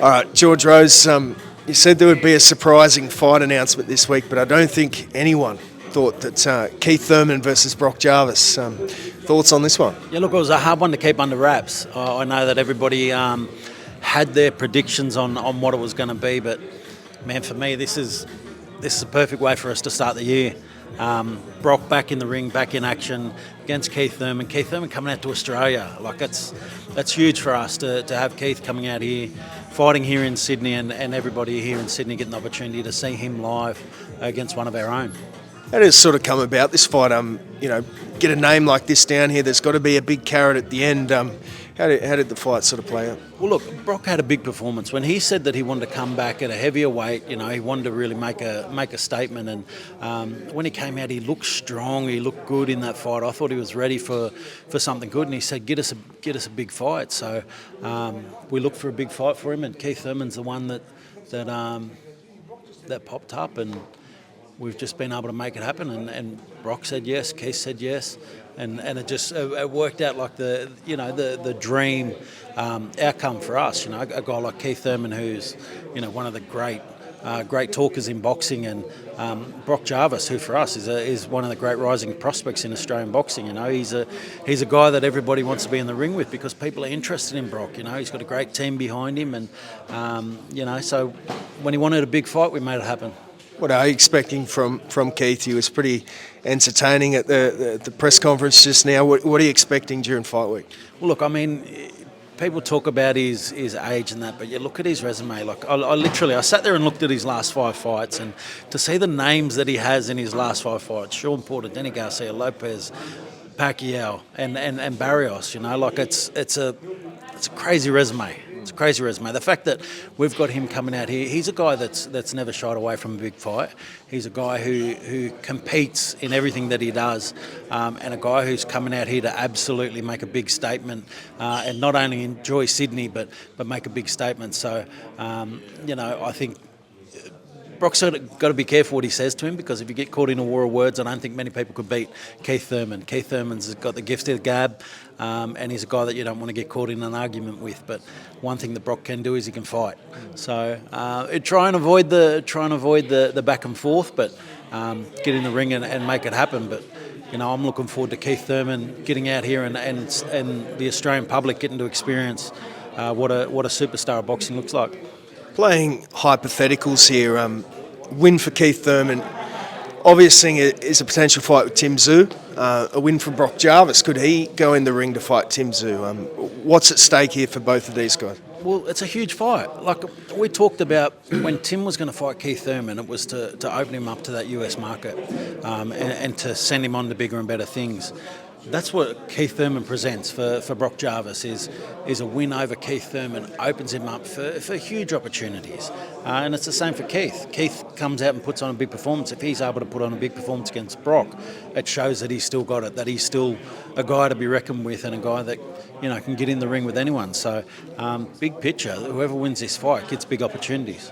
All right, George Rose, you said there would be a surprising fight announcement this week, but I don't think anyone thought that Keith Thurman versus Brock Jarvis. Thoughts on this one? Yeah, look, it was a hard one to keep under wraps. I know that everybody had their predictions on what it was going to be, but man, for me, this is a perfect way for us to start the year. Brock back in the ring, back in action against Keith Thurman. Keith Thurman coming out to Australia, like that's huge for us to have Keith coming out here, fighting here in Sydney, and everybody here in Sydney getting the opportunity to see him live against one of our own. How does sort of come about this fight? Get a name like this down here. There's got to be a big carrot at the end. How did the fight sort of play out? Well, look, Brock had a big performance when he said that he wanted to come back at a heavier weight. He wanted to really make a statement. And when he came out, he looked strong. He looked good in that fight. I thought he was ready for something good. And he said, "Get us a big fight." So we looked for a big fight for him. And Keith Thurman's the one that popped up, and we've just been able to make it happen. And Brock said yes, Keith said yes, and it just it worked out like the dream outcome for us. A guy like Keith Thurman, who's one of the great talkers in boxing, and Brock Jarvis, who for us is one of the great rising prospects in Australian boxing. He's a guy that everybody wants to be in the ring with because people are interested in Brock. He's got a great team behind him, and so when he wanted a big fight, we made it happen. What are you expecting from Keith? He was pretty entertaining at the press conference just now. What are you expecting during fight week? Well, look, I mean, people talk about his age and that, but you look at his resume. Like I sat there and looked at his last 5 fights, and to see the names that he has in his last 5 fights: Sean Porter, Danny Garcia, Lopez, Pacquiao, and Barrios. It's a crazy resume. It's a crazy resume. The fact that we've got him coming out here, he's a guy that's never shied away from a big fight. He's a guy who competes in everything that he does, and a guy who's coming out here to absolutely make a big statement, and not only enjoy Sydney but make a big statement. So, I think Brock's got to be careful what he says to him, because if you get caught in a war of words, I don't think many people could beat Keith Thurman. Keith Thurman's got the gift of the gab, and he's a guy that you don't want to get caught in an argument with. But one thing that Brock can do is he can fight. So try and avoid the back and forth, but get in the ring and make it happen. But I'm looking forward to Keith Thurman getting out here and the Australian public getting to experience what a superstar of boxing looks like. Playing hypotheticals here, win for Keith Thurman, obviously is a potential fight with Tszyu. A win for Brock Jarvis, could he go in the ring to fight Tszyu? What's at stake here for both of these guys? Well, it's a huge fight. Like we talked about, when Tim was going to fight Keith Thurman, it was to open him up to that US market, and to send him on to bigger and better things. That's what Keith Thurman presents for Brock Jarvis, is a win over Keith Thurman opens him up for huge opportunities. And it's the same for Keith. Keith comes out and puts on a big performance. If he's able to put on a big performance against Brock, it shows that he's still got it, that he's still a guy to be reckoned with, and a guy that can get in the ring with anyone. So big picture, whoever wins this fight gets big opportunities.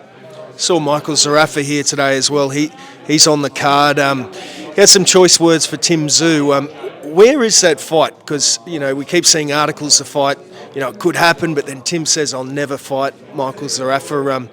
Saw Michael Zarafa here today as well. He's on the card. He had some choice words for Tszyu. Where is that fight? Because, we keep seeing articles the fight, it could happen, but then Tim says, I'll never fight Michael Zarafa.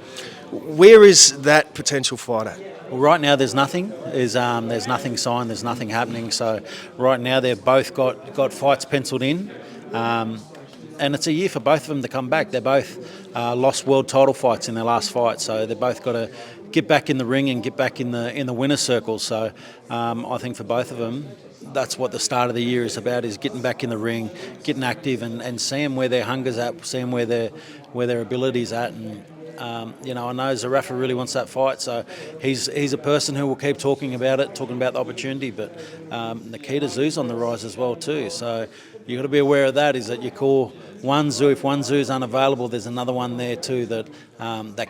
Where is that potential fight at? Well, right now there's nothing. There's nothing signed, there's nothing happening. So right now they've both got fights penciled in. And it's a year for both of them to come back. They both lost world title fights in their last fight, so they've both got to get back in the ring and get back in the winner's circle. So I think for both of them, that's what the start of the year is about, is getting back in the ring, getting active, and seeing where their hunger's at, seeing where their ability's at. And I know Zarafa really wants that fight, so he's a person who will keep talking about it, talking about the opportunity. But Nikita Tszyu's on the rise as well too, so you've got to be aware of that, is that you call one Tszyu, if one Tszyu is unavailable, there's another one there too that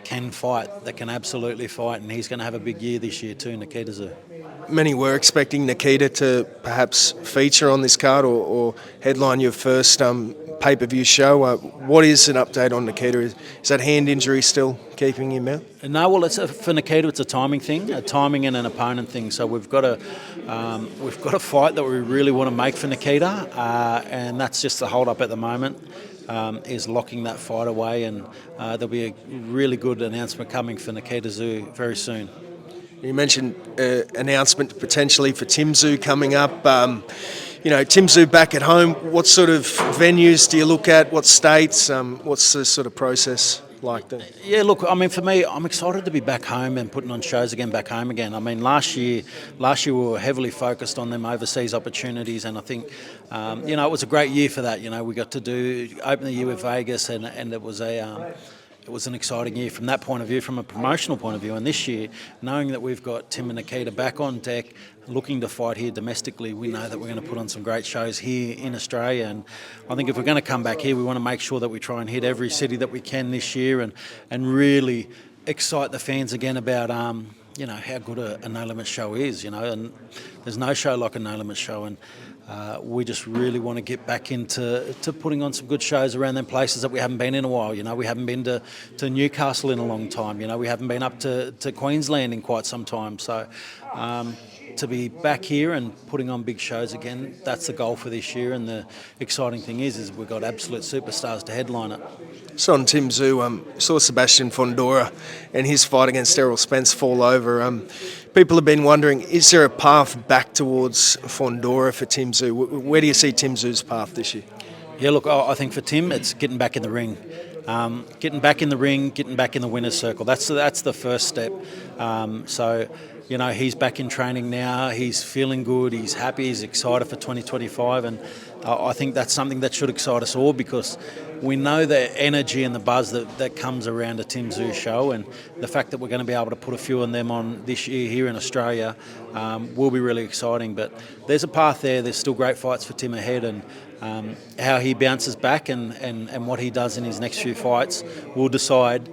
can fight, that can absolutely fight, and he's going to have a big year this year too, Nikita Tszyu. Many were expecting Nikita to perhaps feature on this card or headline your first pay-per-view show. What is an update on Nikita? Is that hand injury still keeping him out? No, well, for Nikita, it's a timing thing, a timing and an opponent thing. So we've got a fight that we really want to make for Nikita, and that's just the hold-up at the moment. is locking that fight away, and there'll be a really good announcement coming for Nikita Tszyu very soon. You mentioned announcement potentially for Tszyu coming up. Tszyu back at home. What sort of venues do you look at? What states? What's the sort of process like there? Yeah, look, I mean, for me, I'm excited to be back home and putting on shows again back home again. I mean, last year we were heavily focused on them overseas opportunities, and I think, it was a great year for that. We got to open the year with Vegas, and it was it was an exciting year from that point of view, from a promotional point of view. And this year, knowing that we've got Tim and Nikita back on deck, looking to fight here domestically, we know that we're going to put on some great shows here in Australia. And I think if we're going to come back here, we want to make sure that we try and hit every city that we can this year and really excite the fans again about how good a no limit show is. And there's no show like a no limit show, and we just really want to get back into putting on some good shows around them places that we haven't been in a while. We haven't been to Newcastle in a long time. We haven't been up to Queensland in quite some time. So to be back here and putting on big shows again, that's the goal for this year. And the exciting thing is we've got absolute superstars to headline it. So on Tszyu, saw Sebastian Fondora and his fight against Errol Spence fall over. People have been wondering, is there a path back towards Fondora for Tszyu? Where do you see Tszyu's path this year? Yeah, look, I think for Tim, it's getting back in the ring. Getting back in the ring, getting back in the winner's circle. That's the first step. He's back in training now. He's feeling good. He's happy. He's excited for 2025. And I think that's something that should excite us all, because we know the energy and the buzz that comes around a Tszyu show, and the fact that we're going to be able to put a few of them on this year here in Australia will be really exciting. But there's a path there. There's still great fights for Tim ahead, and how he bounces back and what he does in his next few fights will decide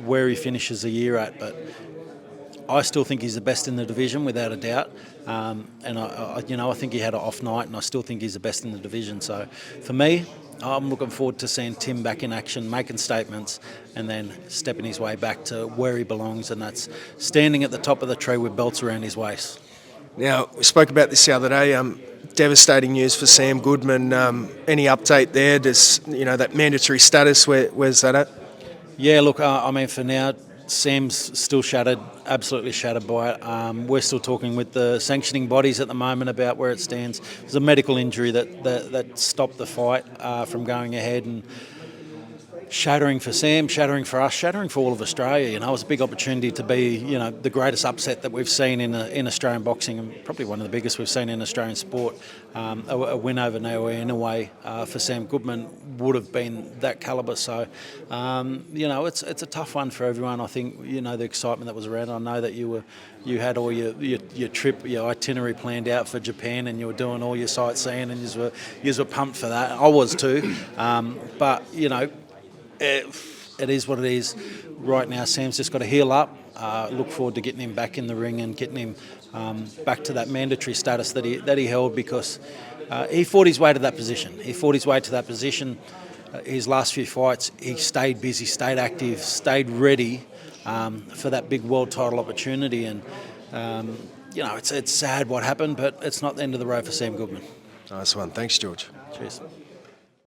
where he finishes the year at. But I still think he's the best in the division, without a doubt. And I think he had an off night, and I still think he's the best in the division. So for me, I'm looking forward to seeing Tim back in action, making statements, and then stepping his way back to where he belongs, and that's standing at the top of the tree with belts around his waist. Now, we spoke about this the other day. Devastating news for Sam Goodman. Any update there? Does that mandatory status? Where's that at? Yeah, look, for now, Sam's still shattered, absolutely shattered by it. We're still talking with the sanctioning bodies at the moment about where it stands. There's a medical injury that stopped the fight from going ahead, and shattering for Sam, shattering for us, shattering for all of Australia. It was a big opportunity to be, the greatest upset that we've seen in Australian boxing, and probably one of the biggest we've seen in Australian sport. A win over Naoya in a way for Sam Goodman would have been that calibre. So, it's a tough one for everyone. I think the excitement that was around. I know that you had all your trip, your itinerary planned out for Japan, and you were doing all your sightseeing, and you were pumped for that. I was too, but it is what it is. Right now, Sam's just got to heal up. Look forward to getting him back in the ring and getting him back to that mandatory status that he held, because he fought his way to that position. His last few fights, he stayed busy, stayed active, stayed ready for that big world title opportunity. And it's sad what happened, but it's not the end of the road for Sam Goodman. Nice one. Thanks, George. Cheers.